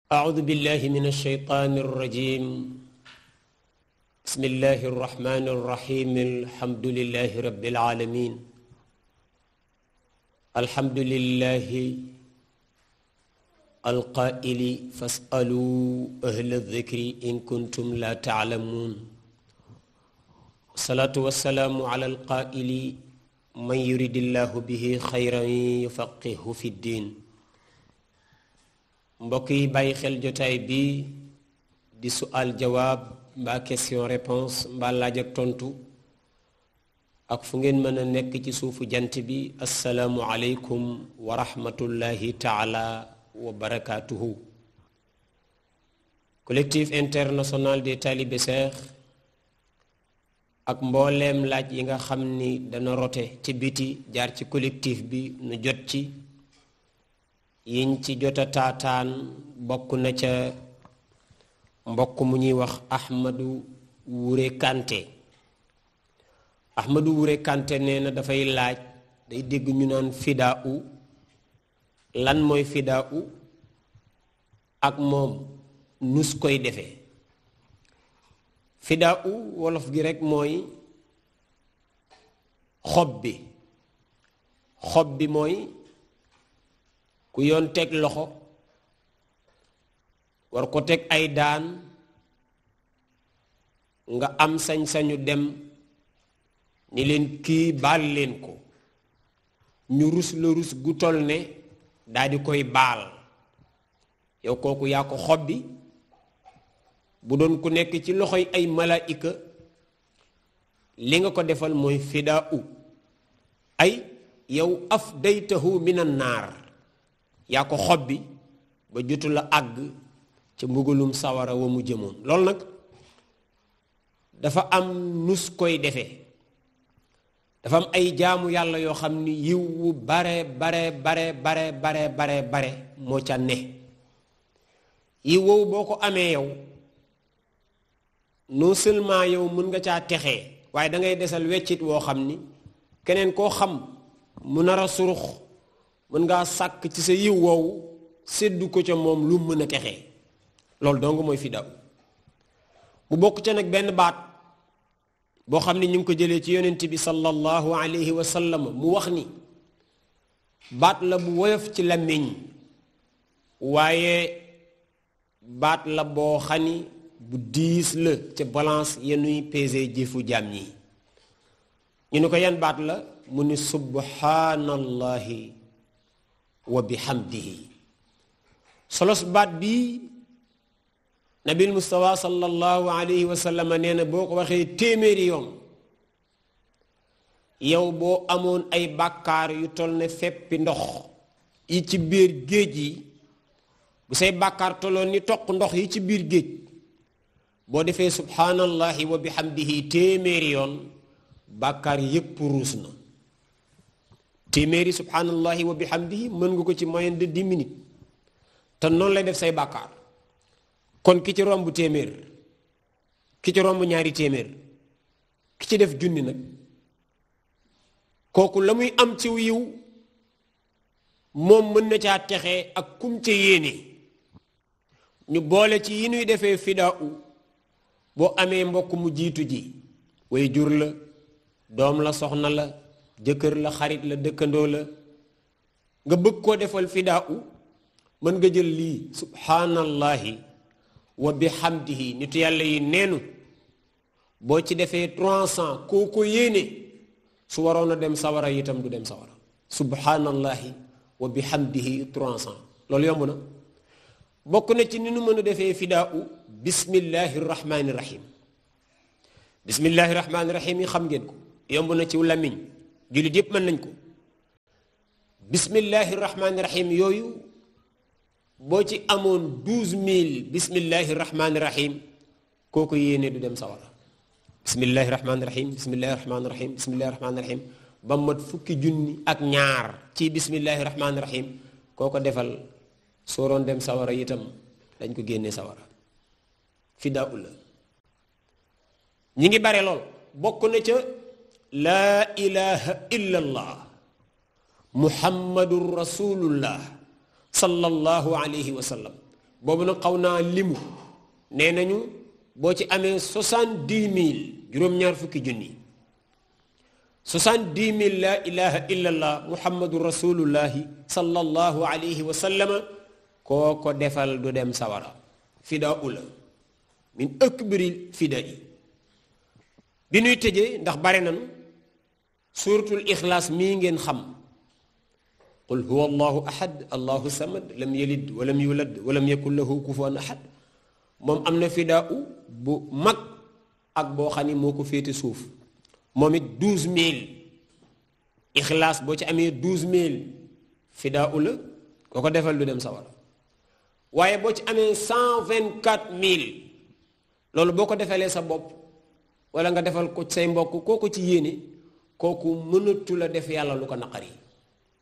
أعوذ بالله من الشيطان الرجيم. بسم الله الرحمن الرحيم. الحمد لله رب العالمين. الحمد لله القائل فاسألوا أهل الذكر إن كنتم لا تعلمون. الصلاة والسلام على القائل من يريد الله به خيرا يفقهه في الدين. mbokk yi bàyyi xel jotaay bi di sual jawaab mbaa question réponse mbaa laaj ak tontu ak fu ngeen mën a nekk ci suufu jant bi assalaamu aleykum wa rahmatullahi taala wa barakaatuhu. collectif international des talibé cheikh ak mbooleem laaj yi nga xam ni dana rote ci biti jaar ci collectif bi nu jot ci yiñ ci jota taataan bokk na ca mbokk mu ñuy wax Ahmadou Wure Kanté. Ahmadou Wure Kanté nee na dafay laaj day dégg ñu naan fidaa u lan mooy fidaa u ak moom nus koy defee. fidaa u wolof gi rekk mooy xob bi mooy ku yoon teg loxo war ko teg ay daan nga am sañ-sañu dem ni leen kii baal leen ko ñu rus la rus gu toll ne daldi koy baal yow kooku yaa ko xobbi. bu doon ku nekk ci loxoy ay malaayika li nga ko defal mooy fidaa u ay yow afdaytahu minan naar yaa ko xobbi ba jotu la àgg ca mbugalum sawara wa mu jëmoon. loolu nag dafa am nus koy defee. dafa am ay jaamu yàlla yoo xam ni yiw wu bare moo ca ne. yiw woowu boo ko amee yow non seulement yow mën nga caa texee waaye da ngay desal weccit woo xam ni keneen koo xam mu nar a surux mën ngaa sàkk ci sa yiw woowu séddu ko ca moom lu mën a texee. loolu dong mooy fidaa mu bokk ca nag benn baat boo xam ni ñu ngi ko jëlee ci yonent bi sallallahu alayhi wa sallam mu wax ni baat la bu woyof ci làmmiñ waaye baat la boo xani bu diis la ca balance yenuy peser jëfu jaam ñi. ñu ne ko yan baat la mu ni subhanallahi wa bihamdihi. solos baat bii nabil mustafa sallallahu alayhi wa sallam nee na boo ko waxee téeméeri yoon yow boo amoon ay bàkkaar yu toll ne feppi ndox yi ci biir géej yi bu say bàkkaar tolloon ni toq ndox yi ci biir géej boo defee subhanallahi wa bihamdihi téeméeri yoon bàkkaar yépp ruus na. téeméeri subhanallahi wa bihamdihi mën nga ko ci moyenne de 10 minutes te noonu lay def say bàkkaar. kon ki ci romb téeméer ki ci romb ñaari téeméer ki ci def junni nag kooku la muy am ci yiw moom mën na caa texe ak kum ca yéene. ñu boole ci yi nuy defee fidaa u boo amee mbokk mu jiitu ji way jur la doom la soxna la jëkkër la xarit la dëkkandoo la nga bëgg koo defal fidaa u mën nga jël lii subhanallahi wa bihamdihi. nitu yàlla yi neenu boo ci defee 300 koo ko yéene su waroon a dem sawara itam du dem sawara. subhanallahi wa bihamdihi 300 loolu yomb na. bokk na ci ni nu mën a defee fidaa u bismillahi rahmaani rahim. bismillahi rahmaani rahim yi xam ngeen ko yomb na ci làmmiñ jullit yépp mën nañ ko. bismillahi rahmaani rahim yooyu boo ci amoon 12000 bismillahi rahmaani rahim kooku yéene du dem sawara. bismillahi rahmaani rahim bismillahi rahmaani rahim bismillahi rahmaani rahim ba mat fukki junni ak ñaar ci bismillahi rahmaani rahim kooko defal soo doon dem sawara itam dañ ko génne sawara. fidaa la ñi ngi bare lool. bokk na ca laa ilaha illa allah muhammadur rasulullah sallallahu alayhi wa sallam boobu nag xaw naa limu nee nañu boo ci amee 70 000 juróom-ñaar fukki junni 70 000 la ilaha illallah muhammadu rasulullahi sallallahu alayhi wa sallama koo ko defal du dem sawara fidaa ula min akbari fida yi bi nuy tëjee ndax bare nanu suratul ixlaas mii ngeen xam qul huwa allahu ahad allahu samad lam yalid walam yulad walam yakun lahu kufuwan ahad moom am na fidaa u bu mag ak boo xam ni moo ko féete suuf moom it 12000 ixlaas boo ci amee 12000 fidaa u la koo ko defal du dem sawara waaye boo ci amee 124000 loolu boo ko defalee sa bopp wala nga defal ko say mbokk kooku ci yéene kooku mënatu la def yàlla lu ko naqari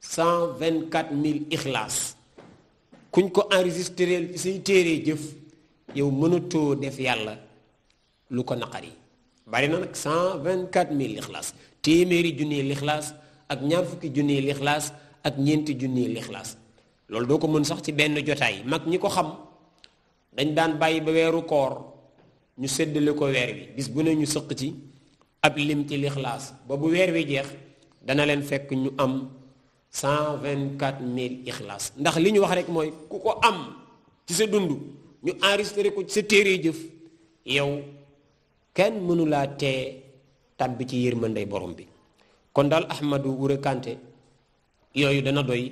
124000 ixlaas kuñ ko enregistré ci say téere jëf yow mënatoo def yàlla lu ko naqari bari na nag 124000 ixlaas téeméeri junni lixlaas ak ñaar fukki junni lixlaas ak ñeenti junni lixlaas loolu doo ko mën sax ci benn jotaay mag ñi ko xam dañ daan bàyyi ba weeru koor ñu séddale ko weer wi bis bu ne ñu sëq ci ab lim ci lixlaas ba bu weer wi jeex dana leen fekk ñu am 124000 ixlaas ndax li ñu wax rek mooy ku ko am ci sa dund ñu enregistré ko ci sa téere jëf yow kenn mënulaa tee tàbbi ci yërmandey borom bi kon daal Ahmadou Wure Kanté yooyu dana doy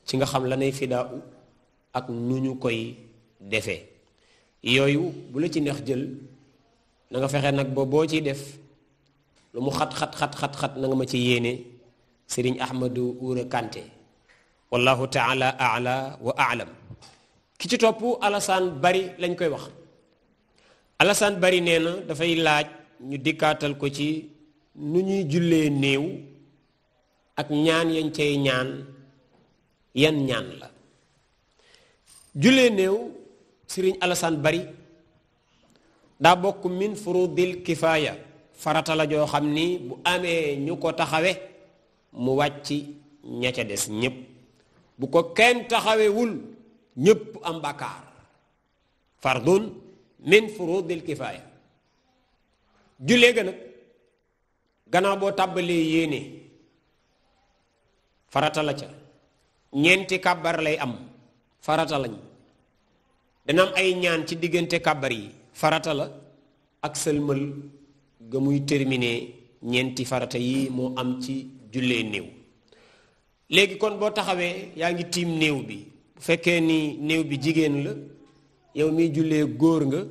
ci nga xam la nay fidaa u ak nu ñu koy defee yooyu bu la ci neex jël na nga fexe nag ba boo ciy def lu mu xat na nga ma ci yéene Sëriñ Ahmadou Wure Kanté wallahu taala ala wa alam ki ci topp Alassane Bari lañ koy wax Alassane Bari nee na dafay laaj ñu dikkaatal ko ci nu ñuy jullee néew ak ñaan yañ cay ñaan yan ñaan la jullee néew Sëriñ Alassane Bari daa bokk min furudil kifaaya farata la joo xam ni bu amee ñu ko taxawe mu wàcc ña ca des ñépp bu ko kenn taxawewul ñépp am bàkkaar fardun min furudil kifaaya jullee ga nag gannaaw boo tàbbalee yéene farata la ca ñeenti kàbbar lay am farata lañ dana am ay ñaan ci diggante kàbbar yi farata la ak sëlmal ga muy terminer ñeenti farata yi moo am ci jullee néew léegi kon boo taxawee yaa ngi tiim néew bi bu fekkee ni néew bi jigéen la yow miy jullee góor nga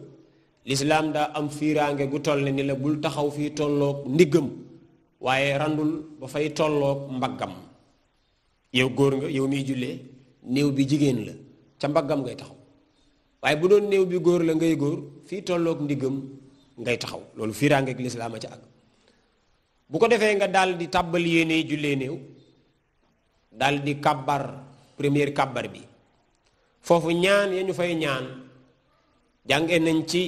lislaam daa am fiiraange gu toll ni la bul taxaw fii tolloog ndiggam waaye randul ba fay tolloog mbaggam yow góor nga yow miy jullee néew bi jigéen la ca mbaggam ngay taxaw waaye bu doon néew bi góor la ngay góor fii tolloog ndiggam ngay taxaw loolu fiiraange ak lislaam a ca ak bu ko defee nga daal di tàbbal yéene jullee néew daal di kàbbar première kàbbar bi foofu ñaan ya ñu fay ñaan jàngee nañ ci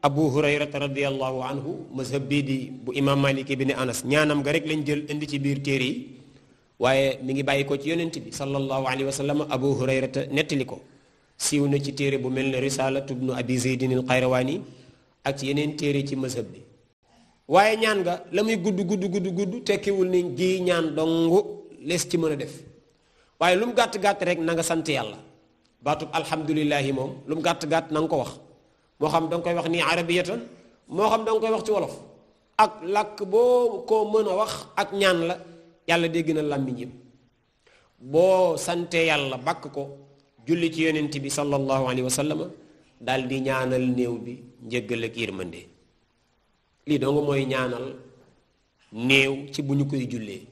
Abu Hurayrata radiyallahu anhu mazhab bii di bu imam Malik ibn Anas ñaanam ga rek lañ jël indi ci biir téere yi waaye mi ngi bàyyi ko ci yonent bi sallallahu alayhi wa sallam Abu Hurayrata nettali ko siiw na ci téere bu mel ne Risalatu ibnu Abi Zaydin al-Qayrawani ak ci yeneen téere ci mazhab bi waaye ñaan nga la muy gudd tekkiwul ni gi ñaan dongu lees ci mën a def waaye lu mu gàtt rek na nga sant yàlla baatub alhamdulillahi moom lu mu gàtt na nga ko wax moo xam da nga koy wax nii arabiyatan moo xam da nga koy wax ci wolof ak làkk boo ko mën a wax ak ñaan la yàlla dégg na làmmiñ yëpp boo sante yàlla bàkk ko julli ci yonent bi sallallahu alayhi wa sallam daal di ñaanal néew bi njëggal ak yërmande lii dong mooy ñaanal néew ci bu ñu koy jullee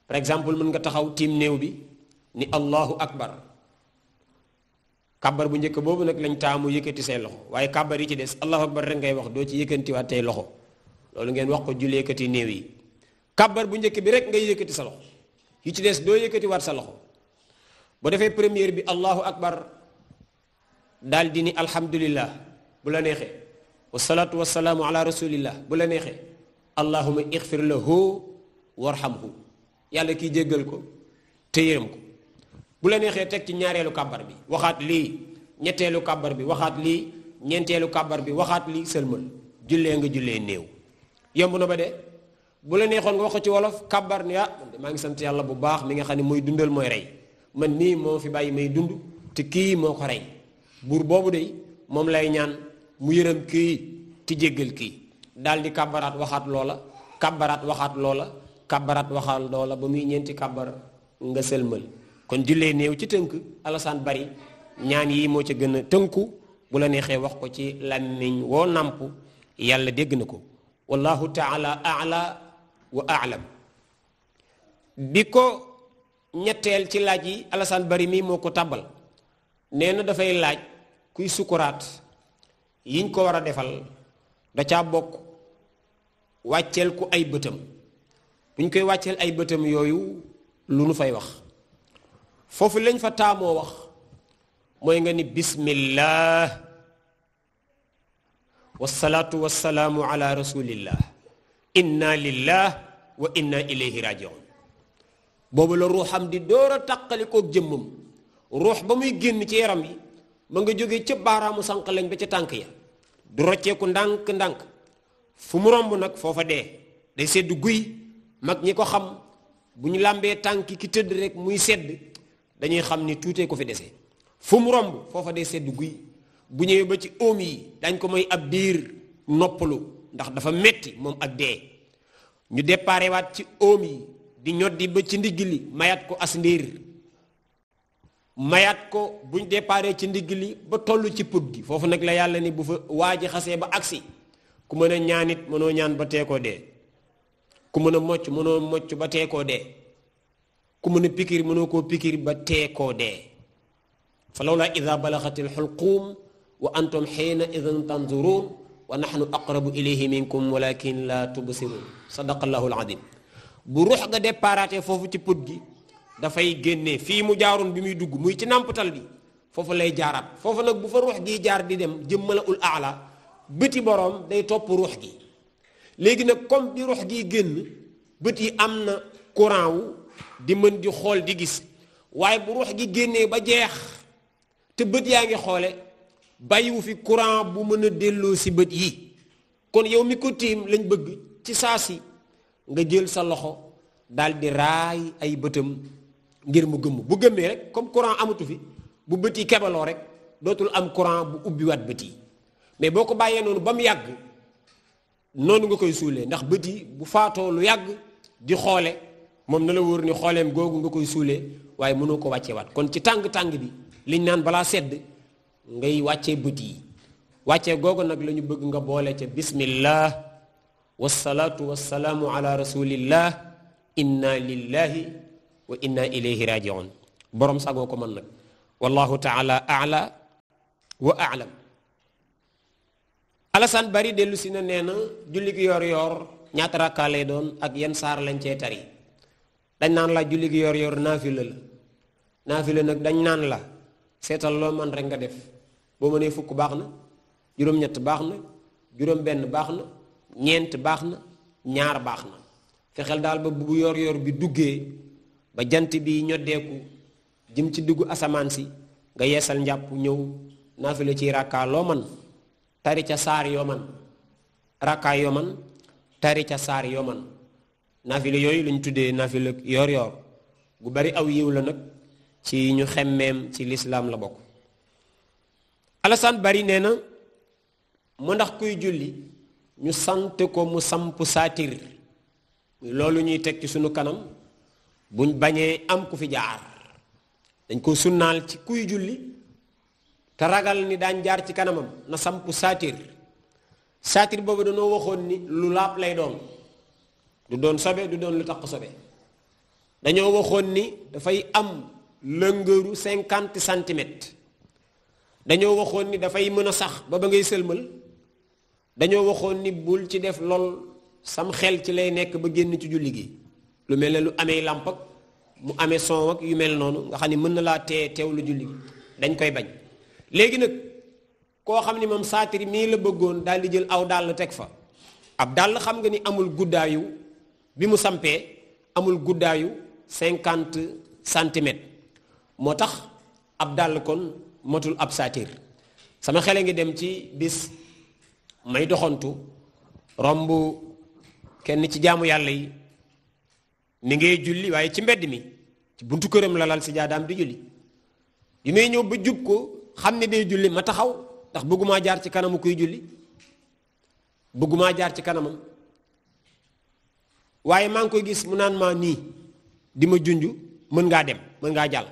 par exemple mën nga taxaw tiim néew bi ni allahu akbar kàbbar bu njëkk boobu nag lañ taamu yëkkati say loxo waaye kàbbar yi ci des allahu akbar rek ngay wax doo ci yëkkantiwaat tey loxo loolu ngeen wax ko julleekati néew yi kàbbar bu njëkk bi rek ngay yëkkati sa loxo yi ci des doo yëkkatiwaat sa loxo boo defee première bi allahu akbar daal di ni alhamdulillah bu la neexee wasalaatu wasalaamu ala rasulillah bu la neexee allahuma ixfir lahu warhamhu yàlla kiy jéggal ko te yërëm ko bu la neexee teg ci ñaareelu kàbbar bi waxaat lii ñetteelu kàbbar bi waxaat lii ñeenteelu kàbbar bi waxaat lii sëlmal jullee nga jullee néew yomb na ba de bu la neexoon nga wax ko ci wolof kàbbar ni maa ngi sant yàlla bu baax mi nga xam ne mooy dundal mooy rey man nii moo fi bàyyi may dund te kii moo ko rey buur boobu de moom lay ñaan mu yërëm kii ti jéggal kii daal di kàbbaraat waxaat loola kàbbaraat waxaat loola kàbbaraat waxaat loola ba muy ñeenti kàbbar nga sëlmal kon jullee néew ci tënk Alassane Bari ñaan yi moo ca gën a tënku bu la neexee wax ko ci làmmiñ woo nàmp yàlla dégg na ko wallahu taala ala wa aalam bi ko ñetteel ci laaj yi Alassane Bari mii moo ko tàbbal nee na dafay laaj kuy sukuraat yiñ ko war a defal da caa bokk wàcceel ku ay bëtam buñ koy wàcceel ay bëtam yooyu lu nu fay wax foofu lañ fa taamoo wax mooy nga ni bismillah wasalaatu wasalaamu ala rasulillah inna lillah wa inna ilayhi rajiun boobu la ruuxam di door a tàqalikook jëmmam ruux ba muy génn ci yaram yi ma nga jógee ca baaraamu sànq lañ ba ca tànk ya du rocceeku ndànk-ndànk fu mu romb nag foofa dee day sedd guy mag ñi ko xam bu ñu làmbee tànk ki tëdd rek muy sedd dañuy xam ni tuutee ko fi dese fu mu romb foofa day sedd guy bu ñëwee ba ci oom yi dañ ko may ab diir noppalu ndax dafa metti moom ak dee ñu déparé waat ci oom yi di ñoddi ba ci ndigg li mayaat ko as ndiir mayaat ko buñ déparé ci ndigg li ba toll ci put gi foofu nag la yàlla ni bu fa waa ji xasee ba agsi ku mën a ñaanit mënoo ñaan ba tee koo dee ku mën a mocc mënoo mocc ba tee koo dee ku mën a pikir mënoo koo pikir ba tee koo dee fa lawlaa ida balagatil xulquum wa antum xiina idan tanzuruun wa naxnu aqrabu ilayhi minkum walakin la tubsiruun sadaqallahu alazim bu ruux nga déparaate foofu ci put gi dafay génnee fii mu jaaroon bi muy dugg muy ci nàmpatal bi foofu lay jaaraat foofu nag bu fa ruux gi jaar di dem jëm malaul aala bëti boroom day topp ruux gi léegi nag comme bi ruux gi génn bët yi am na courant wu di mën di xool di gis waaye bu ruux gi génnee ba jeex te bët yaa ngi xoole bàyyiwu fi courant bu mën a delloo si bët yi kon yow mi ko tiim lañ bëgg ci saa si nga jël sa loxo daal di raay ay bëtam ngir mu gëmm bu gëmmee rek comme courant amatu fi bu bët yi kebaloo rek dootul am courant bu ubbiwaat bët yi mais boo ko bàyyee noonu ba mu yàgg noonu nga koy suulee ndax bët yi bu faatoo lu yàgg di xoole moom na la wóor ni xooleem googu nga koy suulee waaye mënoo ko wàccee waat kon ci tàng-tàng bi liñ naan balaa sedd ngay wàccee bët yi wàccee googu nag la ñu bëgg nga boole ca bismillah wasalaatu wasalaamu ala rasulillah inna lillahi wa inna ilayhi rajiun borom sagoo ko mën nag wallahu taala ala wa alam Alassane Bari dellu si na nee na julli gi yor yor ñaata rakkaa lay doon ak yan saar lañ cee tari dañ naan la julli gi yor yor naafila la naafila nag dañ naan la seetal loo man rek nga def boo mënee fukk baax na juróom-ñett baax na juróom-benn baax na ñeent baax na ñaar baax na fexeel daal ba bu yor yor bi duggee ba jant bi ñoddeeku jëm ci dugg asamaan si nga yeesal njàpp ñëw naafila ci rakkaa loo man tari ca saar yoo man rakkaa yoo man tari ca saar yoo man naafila yooyu lañu tuddee naafila yor yor gu bari aw yiw la nag ci ñu xemmeem ci lislaam la bokk Alassane Bari nee na mu ndax kuy julli ñu sant ko mu samp saatir loolu ñuy teg ci sunu kanam buñ bañee am ku fi jaar dañ ko sunnaal ci kuy julli te ragal ni daañ jaar ci kanamam na samp saatir saatir boobu dañoo waxoon ni lu laab lay doon du doon sobe du doon lu taq sobe dañoo waxoon ni dafay am lëngëru 50 centimètres dañoo waxoon ni dafay mën a sax ba ngay sëlmal dañoo waxoon ni bul ci def lool sam xel ci lay nekk ba génn ci julli gi lu mel ne lu amee làmp ak mu amee son ak yu mel noonu nga xam ne mën na laa teew lu julli gi dañ koy bañ léegi nag koo xam ni moom saatir mii la bëggoon daal di jël aw dàll teg fa ab dàll xam nga ni amul guddaayu bi mu sampee amul guddaayu 50 centimètres moo tax ab dàll kon matul ab saatir sama xele ngi dem ci bis may doxantu romb kenn ci jaamu yàlla yi mi ngay julli waaye ci mbedd mi ci buntu këram la lal si jaadaam di julli bi may ñëw ba jub ko xam ne day julli ma taxaw ndax bëggumaa jaar ci kanamu kuy julli bëggumaa jaar ci kanamam waaye maa ngi koy gis mu naan maa nii di ma junj mën ngaa dem mën ngaa jàll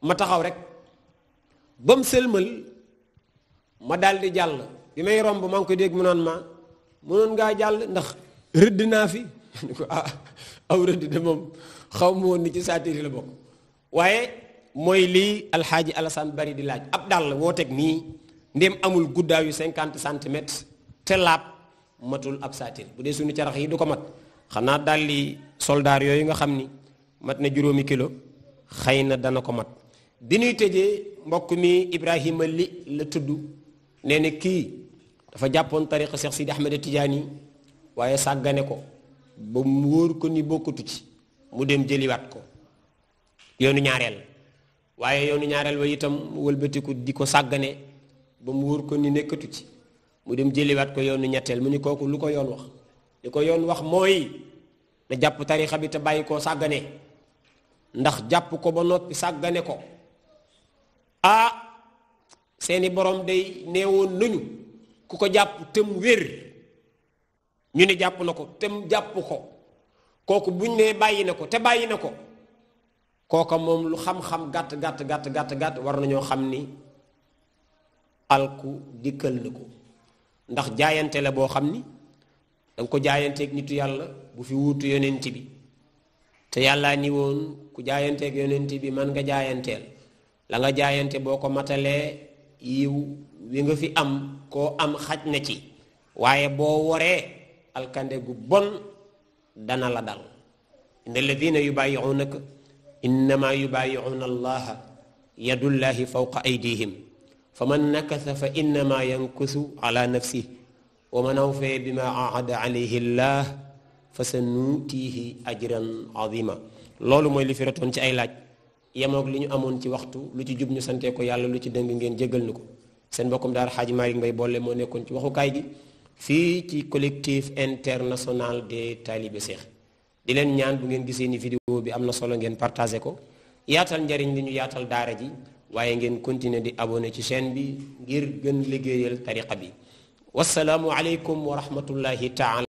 ma taxaw rek ba mu sëlmal ma daldi jàll bi may romb maa ngi koy dégg mu naan ma mënoon ngaa jàll ndax rëdd naa fi ni ko aw rëdd de moom xaw ma woon ni ci saatiri la bokk waaye mooy lii alxaaji Alassane Bari di laaj ab dàll woo teg nii ndéem amul guddaayu 50 centimètres te laab matul ab saatir bu dee suñu carax yi du ko mat xanaa daal li soldaar yooyu nga xam ni mat na juróomi kilo xëy na dana ko mat bi ñuy tëjee mbokk mi Ibrahima li la tudd nee na kii dafa jàppoon tariqa Cheikh Sidi Ahmed Tidiane waaye sàggane ko ba mu wóor ko ni bokkatu ci mu dem jëliwaat ko yoonu ñaareel waaye yoonu ñaareel wa itam wëlbatiku di ko sàggane ba mu wóor ko ni nekkatu ci mu dem jëliwaat ko yoonu ñetteel mu ni kooku lu ko yoon wax li ko yoon wax mooy na jàpp tarixa bi te bàyyi koo sàggane ndax jàpp ko ba noppi sàggane ko seeni borom day neewoon nañu ku ko jàpp tëm wér ñu ne jàpp na ko tëm jàpp ko kooku buñ ne bàyyi na ko te bàyyi na ko kooka moom lu xam-xam gàtt war nañoo xam ni alku dikkal na ko ndax jaayante la boo xam ni danga ko jaayanteeg nitu yàlla bu fi wuutu yonent bi te yàlla ni woon ku jaayanteeg yonent bi man nga jaayanteel la nga jaayante boo ko matalee yiw wi nga fi am koo am xaj na ci waaye boo woree alkande gu bon dana la dal inna alladina yubayi'unaka innama yubayi'una allaha yadullahi fawqa aydihim faman nakasa fa innama yankusu ala nafsihi wa man awfa bima ahada alayhi llah fa sa nuutihi ajran azima loolu mooy li fi ratoon ci ay laaj yemoog li ñu amoon ci waxtu lu ci jub ñu santee ko yàlla lu ci dëng ngeen jégal ni ko seen mbokkum daara Xaaji Malick Mbaye Bolle moo nekkoon ci waxukaay gi fii ci collectif international des talibé Cheikh di leen ñaan bu ngeen gisee ni vidéo bi am na solo ngeen partagé ko yaatal njariñ li ñu yaatal daara ji waaye ngeen continuer di abonné ci chaîne bi ngir gën liggéeyal tariqa bi wassalaamu aleykum wa rahmatullahi taala